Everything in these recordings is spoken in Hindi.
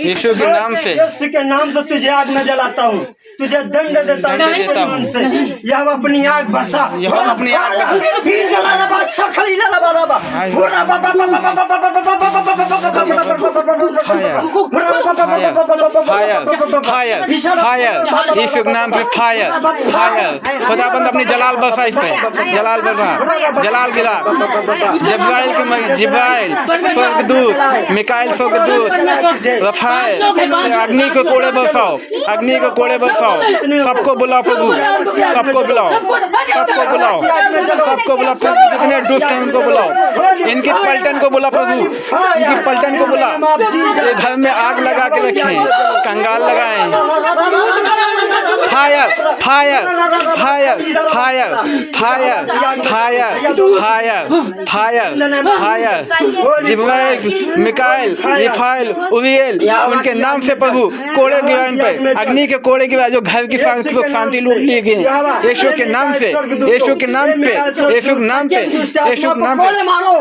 यीशु के नाम से यीशु के नाम से तुझे आग में जलाता हूँ, तुझे दंड देता हूँ नाम से। यह अपनी आग बरसा, यह अपनी आग यीशु के नाम पे फायर फायर। खुदाबंद अपनी जलाल बरसा इस पे, जलाल बरसा, जलाल गिरा। जिब्राइल स्वर्गदूत, मिकाइल स्वर्गदूत, रफाएल अग्नि को कोड़े बरसाओ, अग्नि को कोड़े बरसाओ। सबको बुलाओ प्रभु, सबको बुलाओ, सबको बुलाओ, सबको बुलाओ प्रभु। जितने दुष्ट हैं उनको बुलाओ, इनकी पलटन को बुला प्रभु, इनकी पलटन को बुला। ये घर में आग लगा के रखें, कंगाल लगाएं। Fire fire fire fire fire fire fire fire fire. जिब्राइल, मिकाइल, रिफाइल, उरियल, उनके नाम से प्रभु कोड़े गिरा इन पे, अग्नि के कोड़े गिरा जो घर की शांति लूटती गई। यीशु के नाम से, यीशु के नाम पे, यीशु के नाम पे, यीशु के नाम पे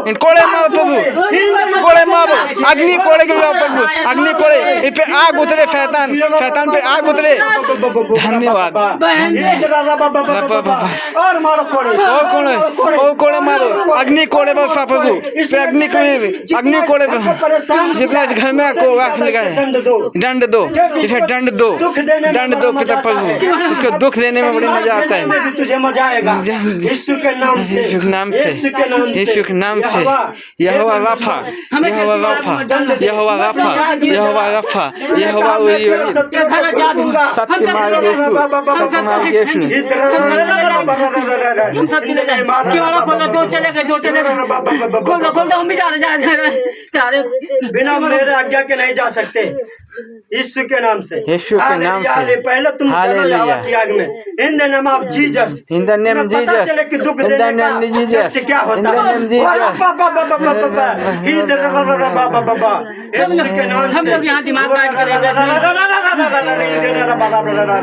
इन कोड़े मारो प्रभु, कोड़े मारो। अग्नि कोड़े गिरा प्रभु, अग्नि कोड़े इन पे आग उतरे, शैतान शैतान पे आग उतरे। धन्यवाद। और मारो कोड़े, और कोड़े मारो, अग्नि कोड़े बरसा प्रभु, अग्नि कोड़े, अग्नि कोड़े जितना घर में को आग लगाए। दंड दो, इसे दंड दो, दंड दो पिता प्रभु। उसको दुख देने में बड़ी मजा आता है। तुझे मजा आएगा यीशु के नाम से, यीशु के नाम से, यीशु के नाम से। यहोवा राफा, यहोवा राफा, यहोवा राफा, यहोवा राफा, यहोवा सत्य मार्ग यीशु, सत्य मार्ग यीशु। बिना मेरे आज्ञा के नहीं जा सकते। यीशु के नाम से, यीशु के नाम से। पहले तुम हालेलुया। आग में इन the name of Jesus, in the name Jesus, दुख इन द नेम जीसस, क्या होता है, इन द नेम जीसस। यीशु के नाम हम से लोग यहाँ दिमाग काट करेंगे।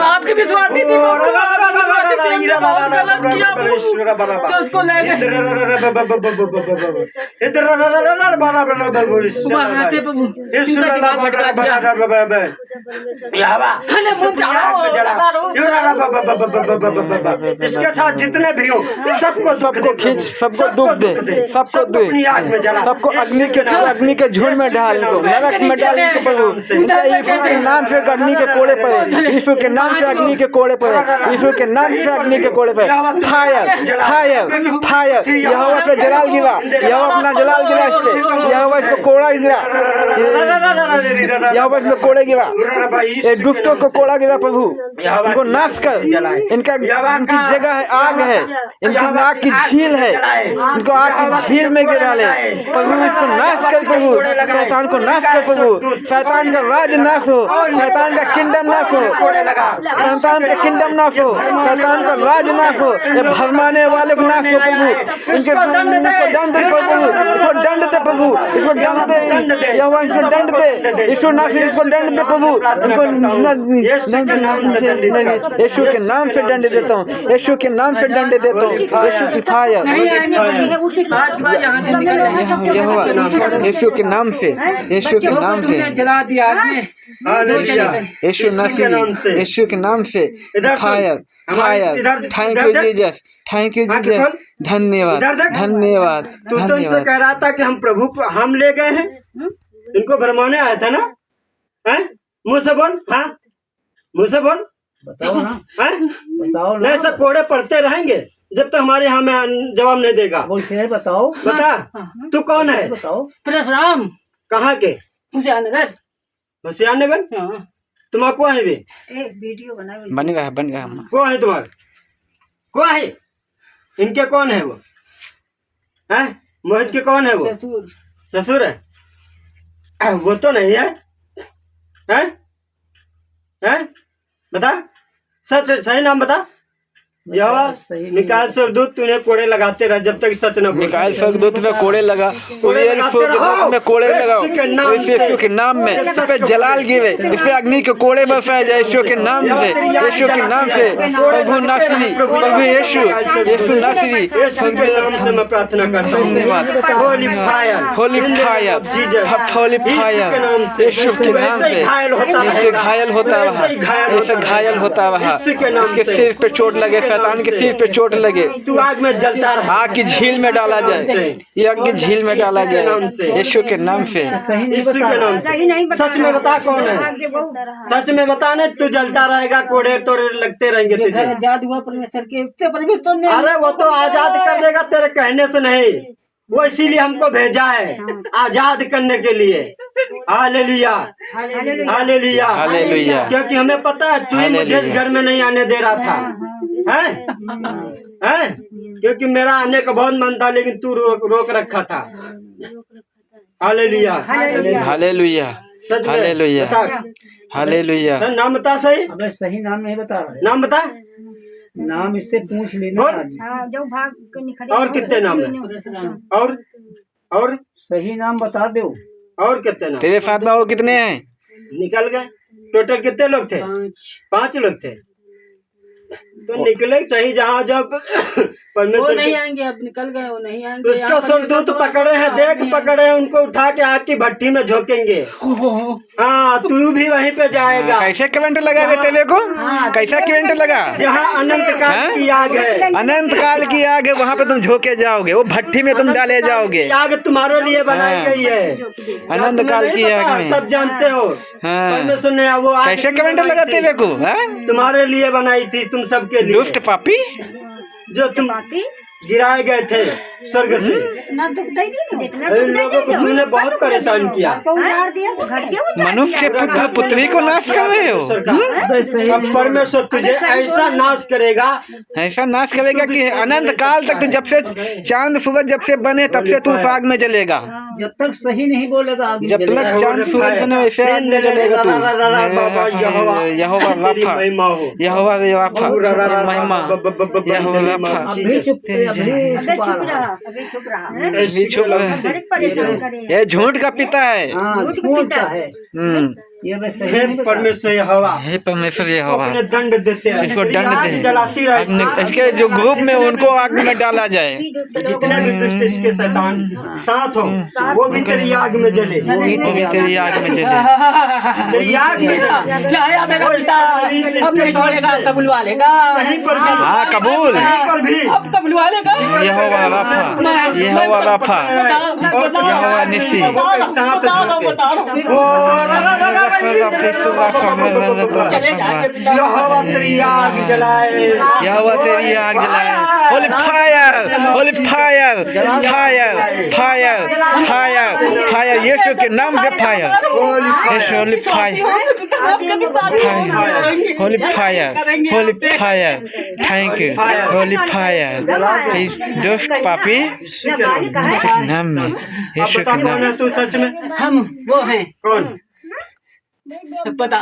आपकी विश्वास नहीं थी, तो उसको ले गए। इसके साथ जितने भी हो सबको खींच, सबको दुख दे, सबको दे, सबको अग्नि के झुंड में डाल, इनको नरक में डाल इनको प्रभु। इनका यीशु के नाम से अग्नि के कोड़े पड़े, यीशु के नाम से अग्नि के कोड़े पड़े, यीशु के नाम से अग्नि के कोड़े पड़े। Fire fire fire. यहोवा से जलाल गिरा, यहोवा अपना जलाल गिरा इस पे, यहोवा इसको कोड़ा गिरा, यहोवा इसमें कोड़े गिरा। ये दुष्टों को कोड़ा गिरा प्रभु, इनको नाश कर। इनका इनकी जगह है आग है, इनकी आग की झील है, इनको आग की झील में गिरा ले प्रभु। इसको नाश कर प्रभु, शैतान को नाश कर प्रभु। शैतान का राज नाश हो, शैतान का किंगडम नाश हो, शैतान का किंगडम नाश हो, शैतान का राज नाश हो। ये भरमाने वाले को नाश हो प्रभु। इनके दंड दे प्रभु, इसको दंड दे प्रभु, इसको दंड दे, यहोवा इसको दंड दे, इसको नाश, इसको दंड दे प्रभु। इनको यीशु के नाम से दंड देता हूँ, यीशु के नाम से दंड देता हूँ। यीशु की फायर, यीशु के नाम से, यीशु के नाम से, जला दिया यीशु नसीह, यीशु के नाम से fire fire. Thank you Jesus, thank you Jesus. धन्यवाद धन्यवाद तू तो धन्यवाद। कह रहा था कि हम प्रभु हम ले गए हैं, इनको भरमाने आया था ना? हैं? मुँह से बोल, हाँ मुँह से बोल, बताओ ना, हैं? बताओ ना। नहीं सब कोड़े पड़ते रहेंगे जब तक हमारे यहाँ में जवाब नहीं देगा। वो इसे बताओ, बता तू कौन है? बताओ। परशुराम कहाँ के? हुसैनगर। होशियारनगर। तुम्हारा को है वे? वीडियो बना बन गया बन गया। को है तुम्हारा? को है? इनके कौन है वो? हैं? मोहित के कौन है वो? ससुर। ससुर है? वो तो नहीं है। हैं? हैं? बता, सच सही नाम बता, यहोवा मिकाएल स्वर्गदूत तूने कोड़े लगाते रह जब तक सच न बोले। मिकाएल स्वर्गदूत में कोड़े लगा, उरियल स्वर्गदूत में कोड़े लगाओ, यीशु के नाम में इस पे जलाल गिरे, इस पे अग्नि के कोड़े बरसाए जाए यीशु के नाम से, यीशु के नाम से। प्रभु नासरी, प्रभु यीशु, यीशु नासरी, यीशु के नाम से मैं प्रार्थना करता हूँ। Holy fire, holy fire, holy fire, यीशु के नाम से। इससे घायल होता रहा, ऐसे घायल होता रहा, इसके सिर पे चोट लगे, शैतान के सिर पे चोट लगे, तू आग में जलता रहा। आग की झील में डाला जाए, ये आग की झील में डाला जाए यीशु के नाम से। यीशु के नाम से। सच में बता कौन है, सच में बता नहीं तू जलता रहेगा, कोड़े तोड़े लगते रहेंगे तुझे। आजाद हुआ परमेश्वर के, उससे परमेश्वर ने अरे वो तो आजाद कर देगा तेरे कहने से नहीं, वो इसीलिए हमको भेजा है आजाद करने के लिए। Hallelujah, hallelujah, hallelujah. क्योंकि हमें पता है तू ही मुझे इस घर में नहीं आने दे रहा था, हैं? क्योंकि मेरा आने का बहुत मन था, लेकिन तू रोक रखा था। हालेलुया, हालेलुया, सच में हालेलुया, बता, हालेलुया। सर नाम बता सही, अबे सही नाम नहीं बता रहे, नाम बता। नाम इससे पूछ लेना बोल। आज। जो भाग के निकले और कितने नाम है, और सही नाम बता दो। और कितने नाम तेरे साथ में और कितने हैं? निकल गए? टोटल कितने लोग थे? 5 लोग थे। तो निकले चाहिए जहाँ जब वो परमेश्वर नहीं आएंगे, अब निकल गए, वो नहीं आएंगे। उसका स्वर्गदूत पकड़े हैं, देख पकड़े हैं, उनको उठा के आग की भट्टी में झोंकेंगे। हाँ तू भी वहीं पे जाएगा। कैसे करंट लगा रे तेरे को? कैसा करंट लगा? जहाँ अनंत काल की आग है, अनंत काल की आग है, वहाँ पे तुम झोंके जाओगे, वो भट्टी में तुम डाले जाओगे। आग तुम्हारे लिए बनाई गई है, अनंत काल की आग में। सब जानते हो। हाँ। परमेश्वर ने वो आग कैसे करंट लगा तेरे को? तुम्हारे लिए बनाई थी, तुम सबके लिए। दुष्ट पापी, जो तुम गिराए गए थे स्वर्ग से। ना दुख दे दी ना, इन लोगों को तूने बहुत परेशान किया। उजाड़ दिया, मनुष्य के पुत्र पुत्री को नाश कर रहे हो। अब परमेश्वर तुझे ऐसा नाश करेगा, ऐसा नाश करेगा कि अनंत काल तक, तो जब से चांद सूरज जब से बने तब से तू उस आग में जलेगा। जब तक सही नहीं बोलेगा आगे जब तक चांद सूरज बने वैसे आग में जलेगा तू। यहोवा राफा, यहोवा राफा, महिमा, यहोवा राफा। अभी चुप अभी चुप रहा। ये झूठ का पिता है। हाँ झूठ का है। ये बस सही हे नहीं बता। परमेश्वर यहोवा, हे परमेश्वर यहोवा, अपने दंड देते हैं, इसको तेरी दंड आग दे। जलाती रहे। इसके जो ग्रुप में उनको आग में डाला जाए। जितने भी दुष्ट इसके शैतान साथ हो, वो भी तेरी आग में जले, वो भी तेरी आग में जले। तेरी आग में जले। क्या मेरा पिता अब नहीं छोड़ेगा, अब बुलवा लेगा। कहीं पर भी, हाँ कबूल। कहीं पर भी अब तो बुलवा लेगा। यहोवा राफा, यहोवा राफा, यहोवा निसी, यहोवा तेरी आग जलाए, यहोवा तेरी आग जलाए। Holy fire, holy fire, fire, fire, fire, fire, यीशु के नाम से फायर, यीशु holy fire, holy fire, holy fire, thank you, holy fire. दुष्ट पापी यीशु के नाम में, यीशु बता के कौन नाम। है तू सच में? हम वो हैं, कौन? बता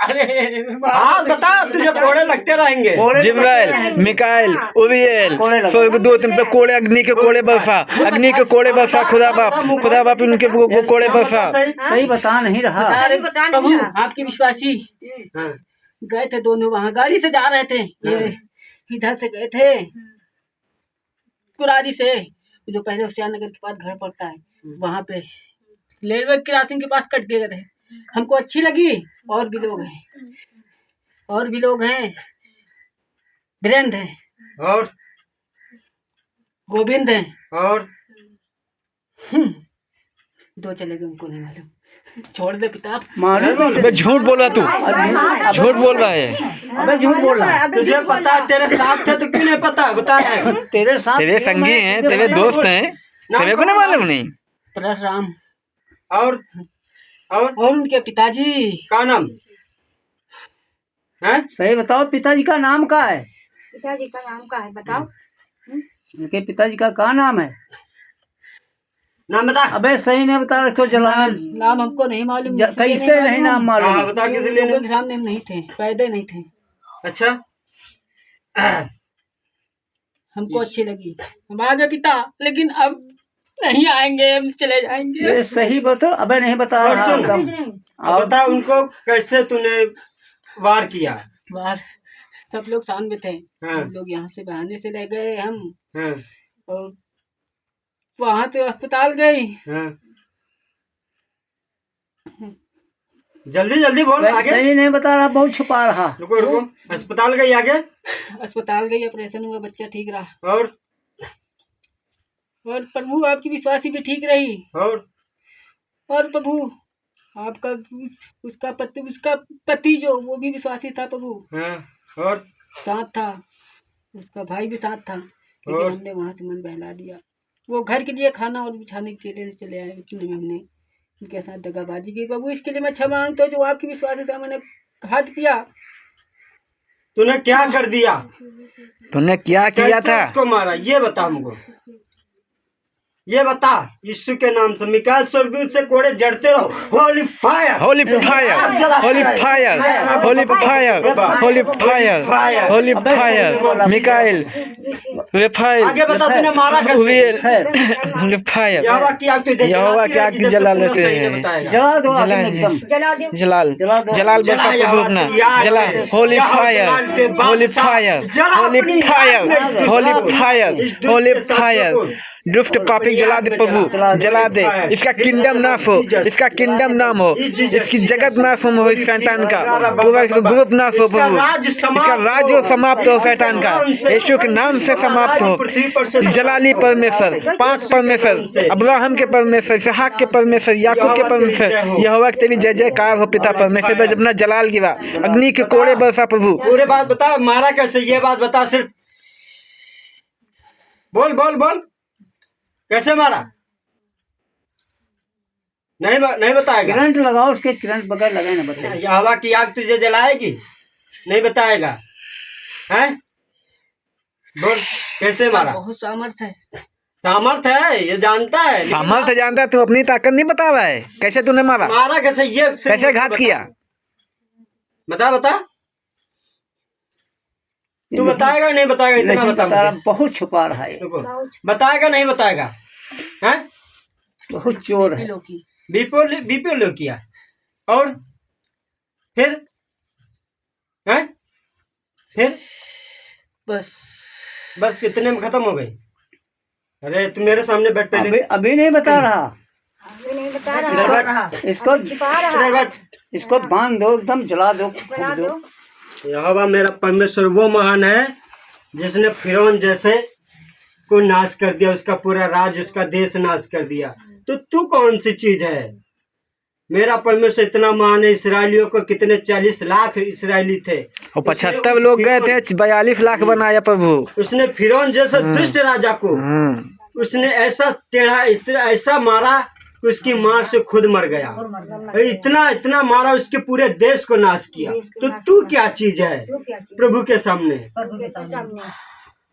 रहे हाँ बता, तुझे कोड़े लगते रहेंगे। जिब्राइल, मिकाएल, उरियल, स्वर्गदूत इन पे कोड़े, अग्नि के कोड़े बरसा, अग्नि के कोड़े बरसा। खुदा बाप उनके कोड़े बरसा। सही बता नहीं रहा। प्रभु आपके विश्वासी गए थे, दोनों वहाँ गाड़ी से जा रहे थे, ये इधर से गए थे कुरारी से, जो पहले हुसैन नगर के पास घर पड़ता है, वहाँ पे रेलवे क्रॉसिंग के पास कट गए थे। हमको अच्छी लगी। और भी लोग हैं, और भी लोग हैं, वीरेंद्र हैं और गोविंद हैं, और दो चले गए, उनको नहीं मालूम। छोड़ दे पिता। मालूम अबे झूठ बोल रहा तू, झूठ बोल रहा है। अबे झूठ बोल रहा है। तुझे पता है, तेरे साथ थे तो क्यों नहीं पता? बता है तेरे साथ तेरे संगी हैं, तेरे दोस्त हैं, तेरे को नहीं मालूम? नहीं। परशुराम और और उनके पिताजी का नाम है? सही बताओ, पिताजी का नाम क्या है? पिताजी का नाम क्या है बताओ? उनके पिताजी का क्या नाम है? नाम बता। अबे सही नहीं बता रहे, क्यों जला? नाम हमको नहीं मालूम। कैसे नहीं नाम मालूम? हाँ बता, किस लिए लोगों के सामने हम नहीं थे, पैदे नहीं थे। अच्छा हमको अच्छी लगी, हम आ गए पिता, लेकिन अब नहीं आएंगे, हम चले जाएंगे। ये सही बताओ। अबे नहीं बता और रहा सुन, कम। अब बता उनको कैसे तूने वार किया। बाहर सब लोग शान में थे, हाँ। हम लोग यहाँ से बहाने से ले गए हम, हाँ, और वहां से अस्पताल गए। हाँ। जल्दी जल्दी बोल आगे। सही नहीं बता रहा, बहुत छुपा रहा। रुको रुको, अस्पताल गई आगे अस्पताल गई, ऑपरेशन हुआ, बच्चा ठीक रहा, और प्रभु आपकी विश्वासी भी ठीक रही, और प्रभु आपका उसका पति जो वो भी विश्वासी था प्रभु, हाँ, और साथ था, उसका भाई भी साथ था, लेकिन और? हमने वहां से मन बहला दिया। वो घर के लिए खाना और बिछाने के लिए चले आए, इतने में हमने उनके साथ दगाबाजी की। प्रभु इसके लिए मैं क्षमा मांगता हूं, जो आपकी विश्वासी से मैंने घात किया। तूने क्या कर दिया? तूने क्या किया कैसे था? उसको मारा ये बता हमको, ये बता। यीशु के नाम से मिकाएल स्वर्गदूत से कोड़े जड़ते रहो। Holy fire, holy fire, holy fire, holy fire, holy fire, holy fire, मिकाएल रेफाइल, आगे बता तूने मारा कैसे? होली फायर, यहोवा की आग तुझे यहोवा की आग जलाती जला है, जब तू लेते सही हैं। नहीं बताएगा। जला दो आगे जला में एकदम। जलाल जलाल बरसा जला प्रभु अपना, जला Holi fire, holy fire, holy fire, holy fire, holy fire, दुष्ट पापी जला दे प्रभु, जला दे। इसका किंगडम नाश हो, इसका किंगडम नाम हो, इसकी जगत नाश हो शैतान का, पूरा इसका ग्रुप नाश हो प्रभु, इसका राज्य समाप्त हो शैतान का, यीशु के नाम से समाप्त हो। जलाली परमेश्वर, पांच परमेश्वर, अब्राहम के परमेश्वर, इसहाक के परमेश्वर, याकूब के परमेश्वर, यहोवा तेरी जय जयकार हो पिता परमेश्वर पर अपना जलाल गिरा, अग्नि के कोड़े बरसा प्रभु। पूरे बात बता, मारा कैसे ये बात बता, सिर्फ बोल बोल बोल, कैसे मारा? नहीं बताएगा। करंट लगाओ उसके, करंट बगैर लगाए ना बताए। यहोवा की आग तुझे जलाएगी? नहीं बताएगा, हैं? बोल कैसे मारा? बहुत सामर्थ है, सामर्थ है, ये जानता है, लेकिन सामर्थ जानता है, तू अपनी ताकत नहीं बता रहा है। कैसे तूने मारा, मारा कैसे ये सिर्फ कैसे घात बता। किया? बता तू बताएगा नहीं बताएगा? इतना नहीं बता बता रहा, मुझे। बहुत छुपा रहा है, रुको, बताएगा नहीं बताएगा? हैं? बहुत चोर है। लोग की बीपीओ लो किया, और फिर हैं? फिर बस कितने में खत्म हो गई? अरे तू मेरे सामने बैठ पहले, अभी नहीं बता रहा। इधर बैठ, इसको इधर बैठ। इसको बांध दो, एकदम जला दो, फूंक दो। यहोवा मेरा परमेश्वर वो महान है जिसने फिरौन जैसे को नाश कर दिया, उसका पूरा राज, उसका देश नाश कर दिया। तो तू कौन सी चीज है? मेरा परमेश्वर इतना महान है। इसराइलियों को कितने 40 लाख इसराइली थे, और 75 लोग गए थे, 42 लाख बनाया प्रभु। उसने फिरौन जैसे दुष्ट राजा को उसने ऐसा टेढ़ा ऐसा मारा कि उसकी मार से खुद मर गया। इतना मारा, उसके पूरे देश को नाश किया। तो तू क्या चीज है प्रभु के सामने?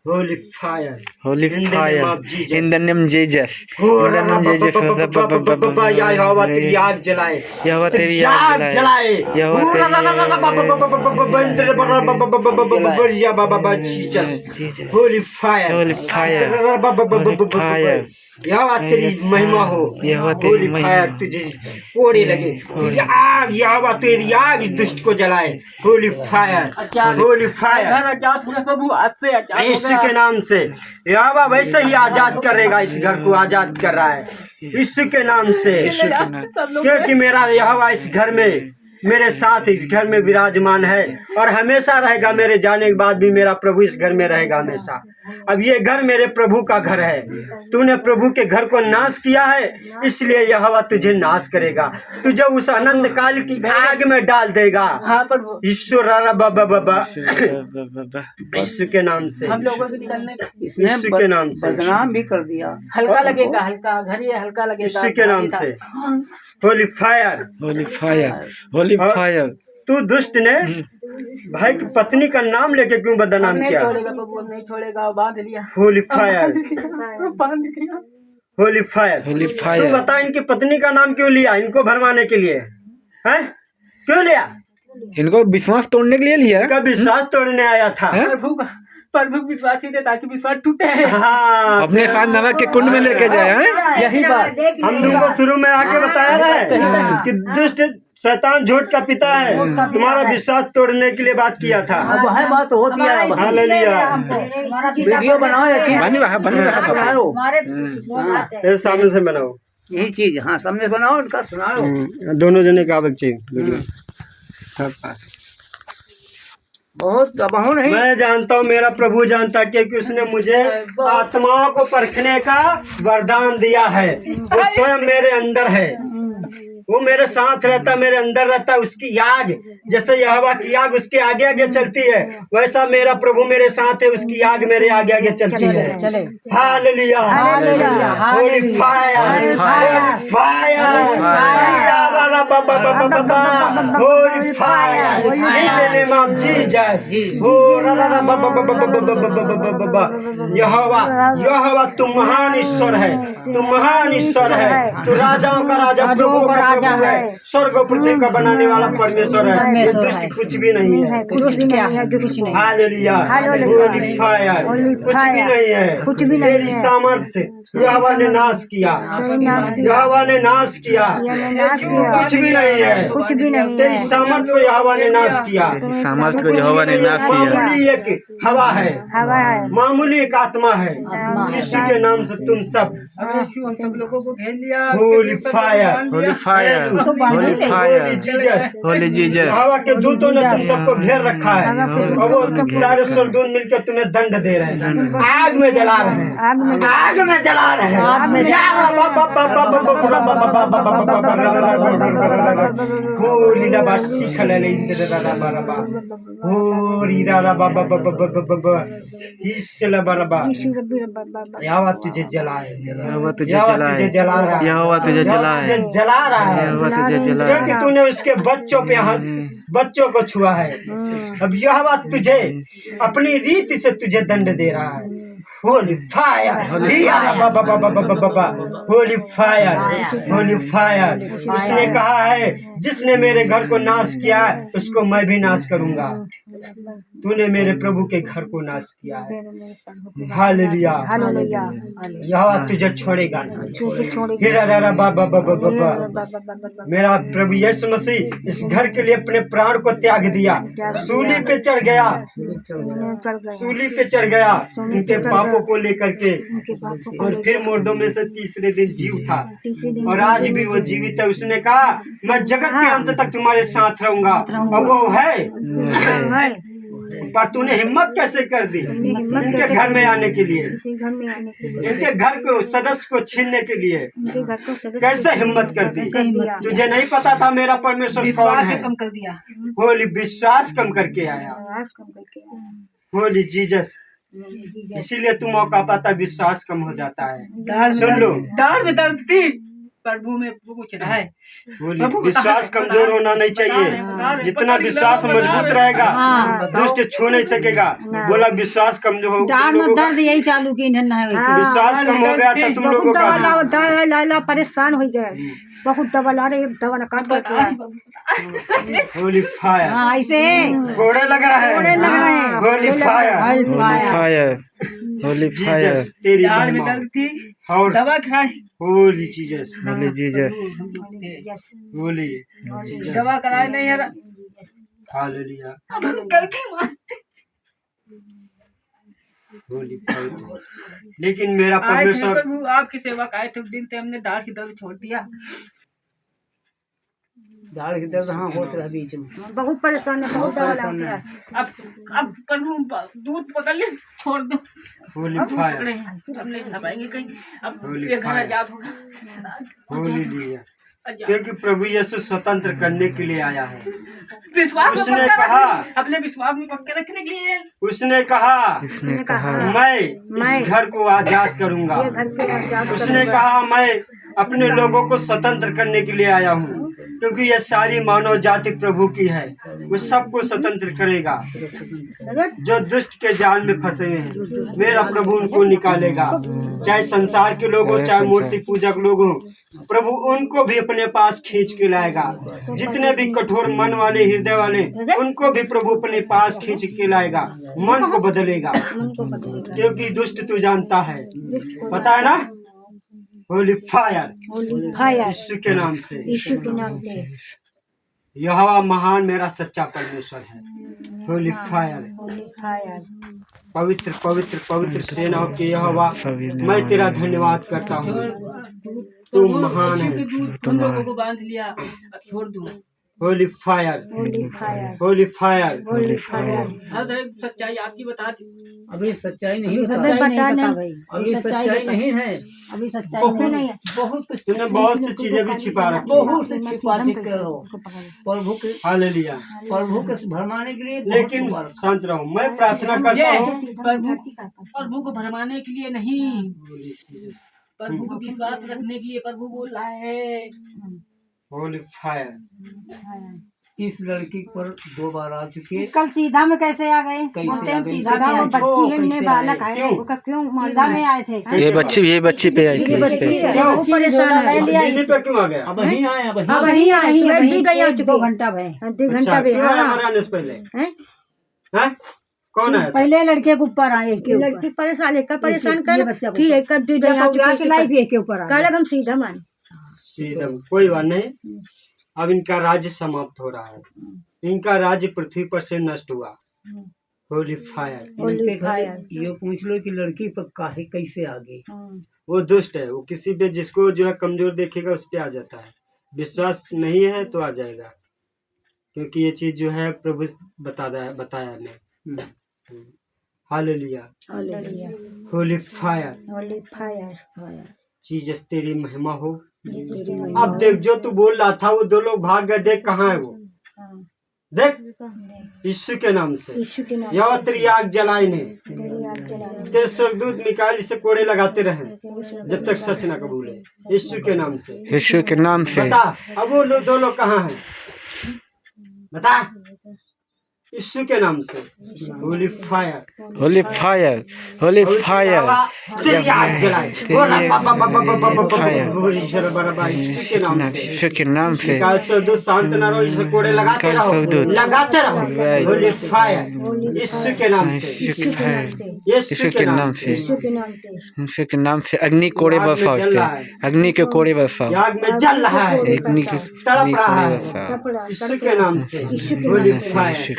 Holy fire, holy fire in the name Jesus, in the name Jesus. यहोवा तेरी आग जलाए, यहोवा तेरी आग जलाए, यहोवा तेरी holy fire, holy fire, holy fire, यहोवा तेरी महिमा हो, यहोवा तेरी होली फायर तुझे कोड़े लगे, आग, यहोवा तेरी आग इस दुष्ट को जलाए। होली फायर, होली फायर, आजाद हुए प्रभु, आज से आजाद हो यीशु के नाम से यहोवा वैसे ही आजाद करेगा। इस घर को आजाद कर रहा है यीशु के नाम से, क्योंकि मेरा यहोवा इस घर में मेरे साथ इस घर में विराजमान है और हमेशा रहेगा। मेरे जाने के बाद भी मेरा प्रभु इस घर में रहेगा हमेशा। अब ये घर मेरे प्रभु का घर है। तूने प्रभु के घर को नाश किया है, इसलिए यहोवा तुझे नाश करेगा, तुझे उस अनंत काल की आग में डाल देगा। हाँ प्रभु, ईश्वर यीशु के नाम से, हम लोगों के निकलने इसने यीशु के नाम से, बदनाम भी कर दिया। हल्का लगेगा, हल्का घर ये हल्का लगेगा। यीशु के नाम से। Holi fire, holy fire, holy fire. तू दुष्ट ने भाई की पत्नी का नाम लेके क्यों बदनाम नहीं किया? छोड़ेगा प्रभु, नहीं छोड़ेगा, बांध लिया, होली फायर, बांध लिया। होली फायर, होली तू फायर। बता इनकी पत्नी का नाम क्यों लिया? इनको भरमाने के लिए हैं? क्यों लिया? इनको विश्वास तोड़ने के लिए लिया। इनका विश्वास तोड़ने आया था। प्रभु का प्रभु विश्वासी थे ताकि विश्वास टूटे। हाँ, अपने साथ नमक के कुंड में लेके जाए हैं। यही बात हम तुमको शुरू में आके बताया ना कि दुष्ट शैतान झूठ का पिता है, तुम्हारा विश्वास तोड़ने के लिए बात किया था। अब है बात होती है। अब हालेलुया। वीडियो बनाओ या चीज बनी रहा, बनी रहा। सुनाओ। ये सामने से बनाओ, यही चीज हाँ सामने बनाओ उनका सुनाओ। दोनों जने का चाहिए। बहुत अब नहीं। मैं जानता हूँ, मेरा प्रभु जानता है, क्योंकि उसने मुझे आत्माओं को परखने का वरदान दिया है। वो स्वयं मेरे अंदर है, वो मेरे साथ रहता, मेरे अंदर रहता। उसकी आग जैसे यहोवा की आग उसके आगे आगे चलती है, वैसा मेरा प्रभु मेरे साथ है, उसकी आग मेरे आगे आगे चलती है। Hallelujah, holy fire, holy fire, holy fire in the name of Jesus. यहोवा, यहोवा तुम महान ईश्वर है, तुम महान ईश्वर है, तू राजाओं का राजा, प्रभु का प्रभु है, स्वर्ग और पृथ्वी का बनाने वाला परमेश्वर है। ये दुष्ट कुछ भी नहीं है, हालेलुया, होली फायर कुछ भी नहीं है। तेरी सामर्थ्य यहोवा ने नाश किया, यहोवा ने नाश किया, कुछ भी नहीं है। तेरी सामर्थ्य को यहोवा ने नाश किया, सामर्थ को यहोवा ने नाश किया। मामूली एक हवा है, मामूली एक आत्मा है। इसी के नाम से तुम सब सब लोगों को घेर लिया। Holi fire, holy fire, holy fire, Jesus, Holi Jesus. हवा के दूतों ने तुम सबको घेर रखा है, और वो सारे स्वर्गदूत मिलकर तुम्हें दंड दे रहे हैं, आग में जला रहे हैं, आग में जला रहे हैं। होली रबा शिखल होली रबा हिस्सला बरबा। यहोवा तुझे जलाए, यहोवा तुझे यहोवा तुझे जला रहा है, यहोवा तुझे जलाए, तुझे जला रहा है, यहोवा तुझे जलाए। क्योंकि तूने उसके बच्चों पे हाथ, बच्चों को छुआ है। अब यहोवा तुझे अपनी रीति से तुझे दंड दे रहा है। Holi fire, holy fire, holy fire. उसने कहा है, जिसने मेरे घर को नाश किया है उसको मैं भी नाश करूंगा। तूने मेरे प्रभु के घर को नाश किया है। हालेलुया, यहोवा तुझे छोड़ेगा नहीं। मेरा प्रभु यीशु मसीह इस घर के लिए अपने प्राण को त्याग दिया, सूली पे चढ़ गया, सूली पे चढ़ गया उनके पापों को लेकर के, और फिर मुर्दों में से तीसरे दिन जी उठा, और आज भी वो जीवित है। उसने कहा, मैं जगत के अंत तक तुम्हारे साथ रहूंगा, और वो है। पर तूने हिम्मत कैसे कर दी इनके घर में आने के लिए, इनके घर को सदस्य को छीनने के लिए? कैसे हिम्मत कर दी? तुझे नहीं पता था मेरा परमेश्वर कौन है? कम कर दिया, होली विश्वास कम करके आया। होली जीसस, इसीलिए तू मौका पाता विश्वास कम हो जाता है। सुन लो, दाढ़ में दर्द थी, प्रभु में कुछ रहा है। विश्वास कमजोर होना नहीं चाहिए। जितना विश्वास मजबूत रहेगा दुष्ट छू नहीं सकेगा। बोला विश्वास कमजोर हो, दर्द यही चालू की विश्वास कम हो गया था तुम लोगों का। दवा परेशान हो गए, बहुत दवा ला रहे, दवा न काट होली फायर, ऐसे कोड़े लग रहा है, Holi fire, holy fire, holy fire. Jesus तेरी दाढ़ में महिमा। दर्द थी, और दवा खाई, होली जीसस, होली जीसस, होली दवा कराए नहीं यार। हालेलुया, गलती मानते, होली फायर। लेकिन मेरा आए थे परमेश्वर, प्रभु आपकी सेवा का आए थे उस दिन से, हमने दाढ़ की दर्द छोड़ दिया। दाढ़ की दर्द हाँ होता रहा बीच में, बहुत परेशान है, बहुत दवा लगती है। अब प्रभु दूध पकड़ ले, छोड़ दो। होली अब फायर, पकड़े हैं, अब नहीं जा पाएंगे कहीं, अब होली ये घर फायर। आजाद होगा। होली लिया, आजाद। क्योंकि प्रभु यीशु स्वतंत्र करने के लिए आया है। विश्वास में उसने पक्का कहा, रखने- अपने विश्वास में पक्के रखने के लिए उसने कहा, इसने कहा, मैं इस घर को आजाद करूंगा। ये घर से आजाद उसने कहा, मैं अपने लोगों को स्वतंत्र करने के लिए आया हूँ, क्योंकि ये सारी मानव जाति प्रभु की है। वो सबको स्वतंत्र करेगा। जो दुष्ट के जाल में फंसे हुए हैं, मेरा प्रभु उनको निकालेगा। चाहे संसार के लोग हो, चाहे मूर्ति पूजक लोग हो, प्रभु उनको भी अपने पास खींच के लाएगा। जितने भी कठोर मन वाले, हृदय वाले, उनको भी प्रभु अपने पास खींच के लाएगा। मन को बदलेगा, क्योंकि दुष्ट तू जानता है, पता है ना। होली फायर, यीशु के नाम से, यहोवा महान मेरा सच्चा परमेश्वर है। होली फायर, पवित्र पवित्र पवित्र सेनाओं के यहोवा, मैं तेरा धन्यवाद करता हूँ। तू महान है। तुम लोगों को बांध लिया, अब छोड़ दूँ। होली फायर, होली फायर, हर सच्चाई आपकी बता दी। अभी सच्चाई नहीं अभी सच्चाई नहीं है। अभी सच्चाई नहीं है। बहुत कुछ तुमने बहुत सी चीजें भी छिपा रखी। बहुत से छिपा के रहो प्रभु के हालेलुया। भरमाने के लिए। लेकिन शांत रहो, मैं प्रार्थना करता हूँ। प्रभु को भरमाने के लिए नहीं, प्रभु को विश्वास रखने के लिए प्रभु बोल रहा है। होली फायर, इस लड़की पर 2 बार आ चुके। कल सीधा में कैसे आ गए? कैसे आ गए? सीधा वो बच्ची है, कैसे बालक आए? है, उसका क्यों सीधा में आए थे? ये बच्ची पे आई थी। वो परेशान है। दीदी पे क्यों आ गया? अब वहीं आए, अब अब वहीं आई, 2 घंटा भय, 2 अच्छा, घंटा क्यों आया हमारे आने से पहले? हैं? कौन है? पहले लड़के के ऊपर आए, लड़की परेशान है, परेशान कर बच्चा फिर एक के ऊपर कल हम सीधा मान। सीधा कोई बात नहीं। अब इनका राज्य समाप्त हो रहा है, इनका राज्य पृथ्वी पर से नष्ट हुआ। होली फायर, ये पूछ लो कि लड़की पर काहे कैसे आ गई। वो दुष्ट है, वो किसी पे जिसको जो है कमजोर देखेगा उस पे आ जाता है। विश्वास नहीं है तो आ जाएगा, क्योंकि ये चीज जो है प्रभु बताया हमें। हालेलुया, होली फायर, जीसस तेरी महिमा हो। अब देख, जो तू बोल रहा था वो 2 लोग भाग गए, देख कहाँ है वो। देख, यीशु के नाम से यहोवा तेरी आग जलाई ने, तेरे स्वर्गदूत मिकाएल इसे कोड़े लगाते रहे जब तक सच न कबूले। यीशु के नाम से, यीशु के नाम से। बता, अब वो 2 लोग कहाँ हैं? बता, यीशु के नाम से। Holi fire, holy fire, holy fire, तेरी आग जलाए। यीशु के नाम से, यीशु के नाम से। मिकाएल स्वर्गदूत शांत न रहो, इसे कोड़े लगाते रहो, लगाते रहो। होली फायर, यीशु के नाम से, यीशु यीशु के नाम से, यीशु के नाम से। अग्नि कोड़े बरसाओ इस पे, अग्नि के कोड़े बरसाओ, आग में जल रहा है, अग्नि के तड़प रहा है। बरसाओ। यीशु के नाम से, होली फायर,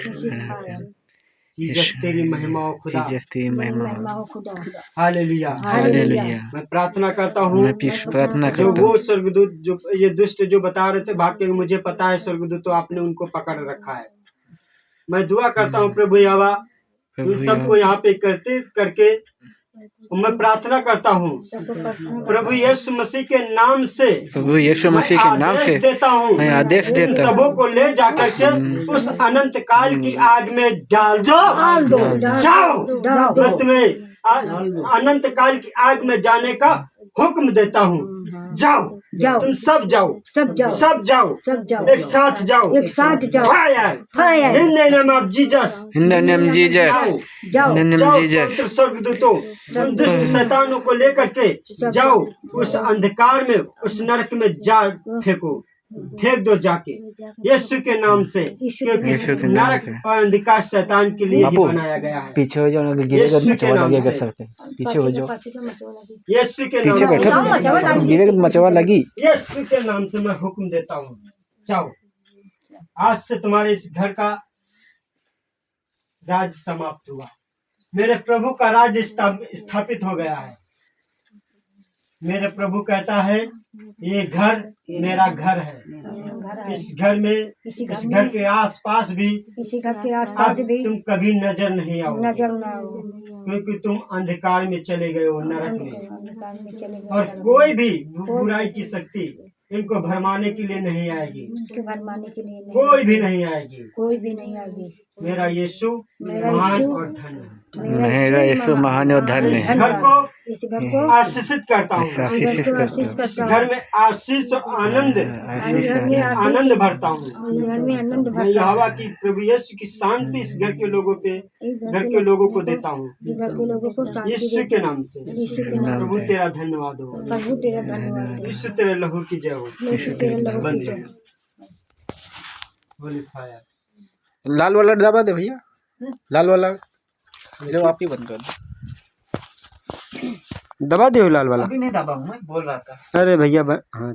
जीसस तेरी महिमा हो खुदा। जीसस तेरी महिमा हो। Hallelujah, hallelujah. मैं प्रार्थना करता हूँ। मैं प्रार्थना जो करता वो हूँ। स्वर्गदूत जो ये दुष्ट जो बता रहे थे भाग के, मुझे पता है स्वर्गदूत तो आपने उनको पकड़ रखा है। मैं दुआ करता हूँ प्रभु यहोवा, उन सबको यहाँ पे करते करके मैं प्रार्थना करता हूँ प्रभु यीशु मसीह के नाम से। प्रभु यीशु मसीह के नाम से देता हूँ, मैं आदेश इन देता हूँ। सबों को ले जाकर के उस अनंत काल की आग में डाल दो। जाओ, मैं तुम्हें अनंत काल की आग में जाने का हुक्म देता हूँ। जाओ, तुम सब जाओ, सब जाओ, एक साथ जाओ, fire in the name of Jesus, in the name Jesus, in the name Jesus. पवित्र स्वर्गदूतों, उन दुष्ट शैतानों को लेकर के जाओ, उस अंधकार में, उस नरक में जा फेंक दो जाके, यीशु के नाम से, क्योंकि यीशु के नाम नरक से। और अंधकार शैतान के लिए ही बनाया गया है। पीछे हो जाओ ना, गिरेगा तो मचवा लगेगा सर पे। पीछे हो जाओ, यीशु के पीछे नाम बैठो, से, गिरेगा तो मचवा लगी। यीशु के नाम से मैं हुक्म देता हूँ, जाओ। आज से तुम्हारे इस घर का राज समाप्त हुआ। मेरे प्रभु का राज्य स्थापित हो गया है। मेरे प्रभु कहता है, ये घर मेरा घर है। इस घर में, इस घर के आसपास भी अब तुम कभी नजर नहीं आओगे, क्योंकि तुम अंधकार में चले गए हो, नरक में। और कोई भी बुराई की शक्ति इनको भरमाने के लिए नहीं आएगी, कोई भी नहीं आएगी। मेरा यीशु महान और धन्य है। मेरा यीशु महान और धन्य है। घर को इस घर को आशीषित करता हूँ। आशीषित घर को करता आशीष हूँ। इस करता घर में आशीष और आनंद आनंद भरता हूँ। हूँ। घर में आनंद मैं भरता यहोवा की प्रभु यीशु की शांति इस घर के लोगों पे घर के लोगों को देता हूँ। है। घर के लोगों को शांति यीशु के नाम से यीशु के नाम प्रभु तेरा धन्यवाद हो। प्रभु तेरा धन्यवाद हो। यीशु तेरे लहू की जय हो। यीशु तेरा लहू की जय हो। होली फायर। लाल वाला दबा दे भैया, लाल वाला जो आप ही बंद कर दो। दबा दे लाल वाला। अभी नहीं दबा हूँ, मैं बोल रहा था। अरे भैया हाँ